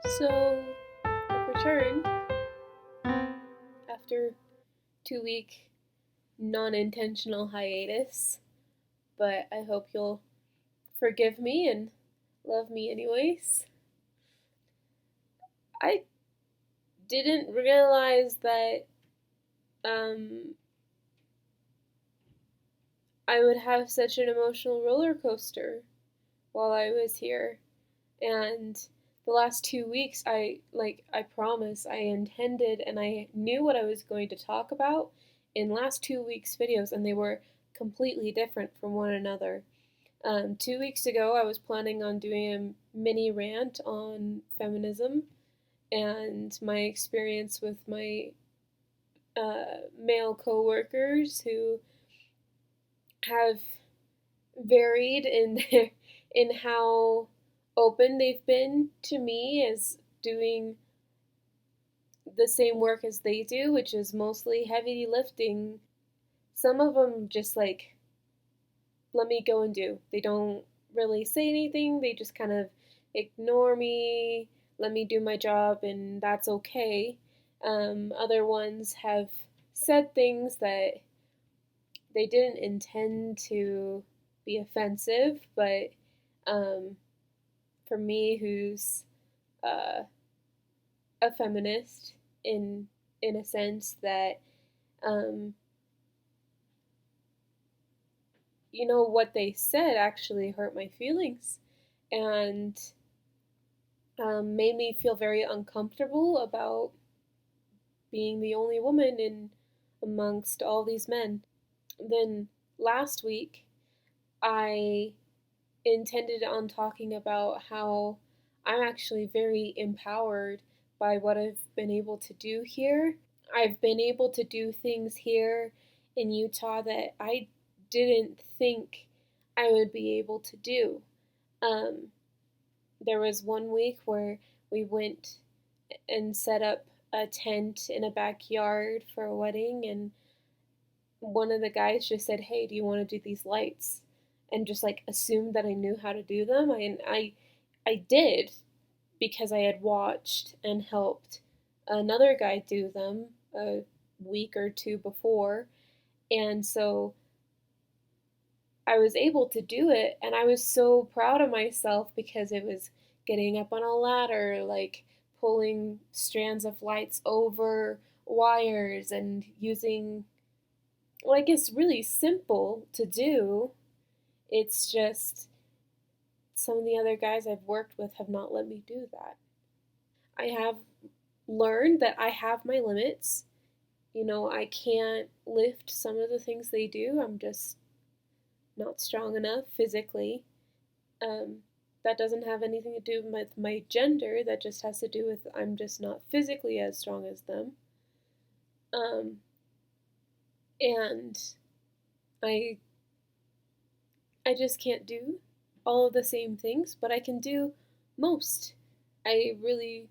So, I've returned after 2 week non-intentional hiatus, but I hope you'll forgive me and love me anyways. I didn't realize that um, I would have such an emotional roller coaster while I was here, and the last 2 weeks, I promise, I intended and I knew what I was going to talk about in last 2 weeks' videos, and they were completely different from one another. 2 weeks ago, I was planning on doing a mini rant on feminism and my experience with my male coworkers who have varied in in how open they've been to me as doing the same work as they do, which is mostly heavy lifting. Some of them just let me go and do. They don't really say anything, they just kind of ignore me, let me do my job, and that's okay. Other ones have said things that they didn't intend to be offensive, but um, for me, who's uh, a feminist in a sense that um, what they said actually hurt my feelings and made me feel very uncomfortable about being the only woman in amongst all these men. Then last week, I intended on talking about how I'm actually very empowered by what I've been able to do here. I've been able to do things here in Utah that I didn't think I would be able to do. Um, there was one week where we went and set up a tent in a backyard for a wedding, and one of the guys just said, "Hey, do you want to do these lights?" And just like assumed that I knew how to do them. I did because I had watched and helped another guy do them a week or two before, and so I was able to do it, and I was so proud of myself because it was getting up on a ladder, like pulling strands of lights over wires and using, like, it's really simple to do. It's just some of the other guys I've worked with have not let me do that. I have learned that I have my limits. I can't lift some of the things they do. I'm just not strong enough physically. Um, that doesn't have anything to do with my gender. That just has to do with I'm just not physically as strong as them. Um, and I I just can't do all of the same things, but I can do most. I really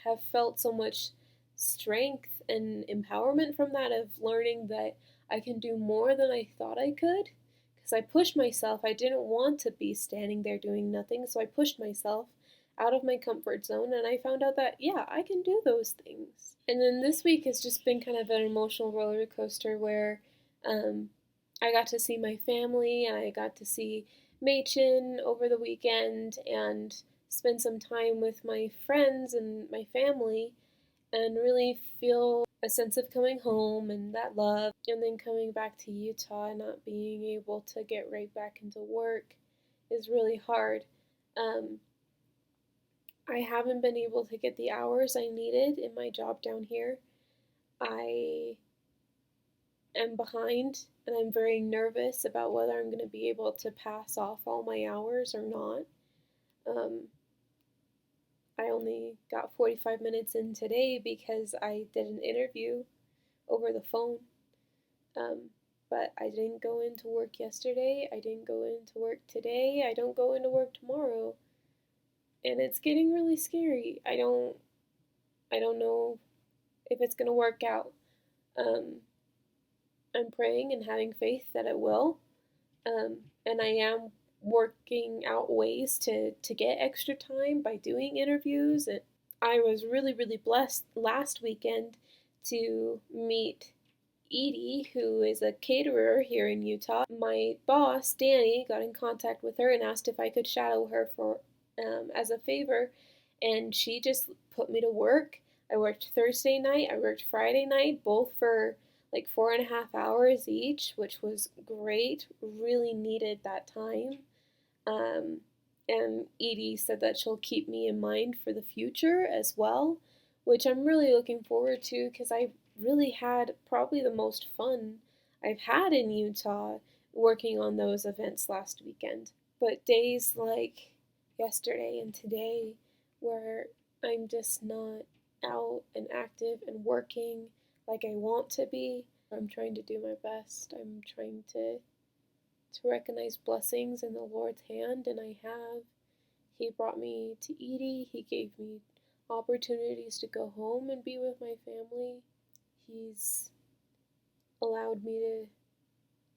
have felt so much strength and empowerment from that, of learning that I can do more than I thought I could. Because I pushed myself. I didn't want to be standing there doing nothing, so I pushed myself out of my comfort zone, and I found out that, yeah, I can do those things. And then this week has just been kind of an emotional roller coaster where um, I got to see my family, and I got to see Machen over the weekend, and spend some time with my friends and my family, and really feel a sense of coming home and that love. And then coming back to Utah and not being able to get right back into work is really hard. Um, I haven't been able to get the hours I needed in my job down here. I am behind, and I'm very nervous about whether I'm going to be able to pass off all my hours or not. Um, I only got 45 minutes in today because I did an interview over the phone. Um, but I didn't go into work yesterday. I didn't go into work today. I don't go into work tomorrow. And it's getting really scary. I don't know if it's going to work out. Um, I'm praying and having faith that it will. And I am working out ways to get extra time by doing interviews. And I was really, really blessed last weekend to meet Edie, who is a caterer here in Utah. My boss, Danny, got in contact with her and asked if I could shadow her for as a favor, and she just put me to work. I worked Thursday night, I worked Friday night, both for like 4.5 hours each, which was great. Really needed that time. Um, and Edie said that she'll keep me in mind for the future as well, which I'm really looking forward to because I really had probably the most fun I've had in Utah working on those events last weekend. But days like yesterday and today, where I'm just not out and active and working like I want to be, I'm trying to do my best. I'm trying to recognize blessings in the Lord's hand, and I have. He brought me to Edie. He gave me opportunities to go home and be with my family. He's allowed me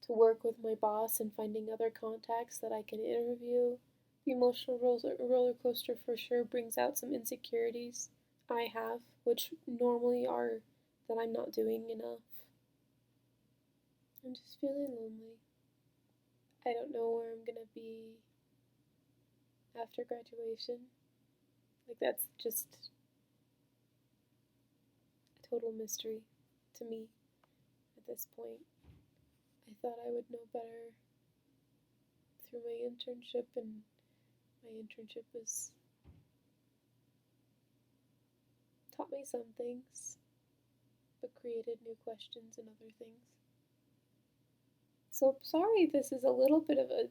to work with my boss and finding other contacts that I can interview. The emotional roller coaster for sure brings out some insecurities I have, which normally are that I'm not doing enough. I'm just feeling lonely. I don't know where I'm gonna be after graduation. Like, that's just a total mystery to me at this point. I thought I would know better through my internship, and my internship has taught me some things, but created new questions and other things. So sorry this is a little bit of a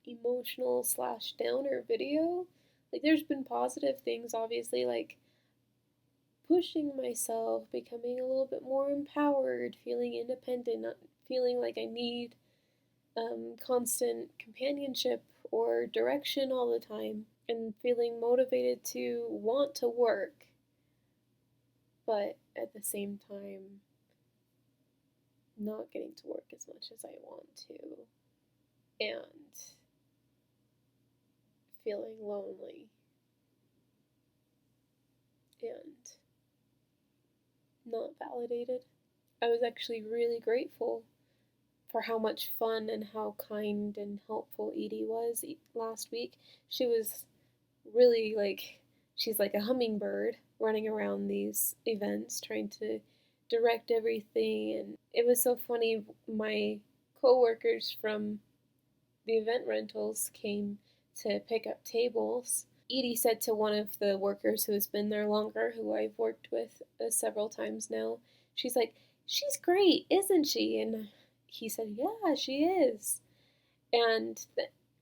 emotional slash downer video. Like, there's been positive things, obviously, like pushing myself, becoming a little bit more empowered, feeling independent, not feeling like I need constant companionship or direction all the time, and feeling motivated to want to work, but at the same time, not getting to work as much as I want to, and feeling lonely and not validated. I was actually really grateful for how much fun and how kind and helpful Edie was last week. She was really like, she's like a hummingbird running around these events trying to direct everything. And it was so funny. My coworkers from the event rentals came to pick up tables. Edie said to one of the workers who has been there longer, who I've worked with several times now, she's like, "She's great, isn't she?" And he said, "Yeah, she is." And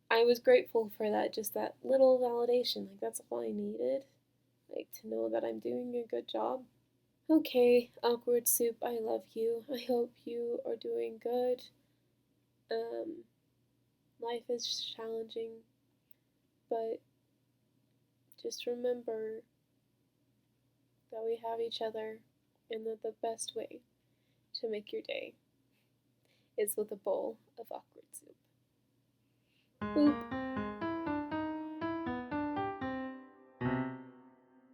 I was grateful for that, just that little validation. Like, that's all I needed, like, to know that I'm doing a good job. Okay, awkward soup, I love you. I hope you are doing good. Um, Life is challenging, but just remember that we have each other, and that the best way to make your day is with a bowl of awkward soup. Boop.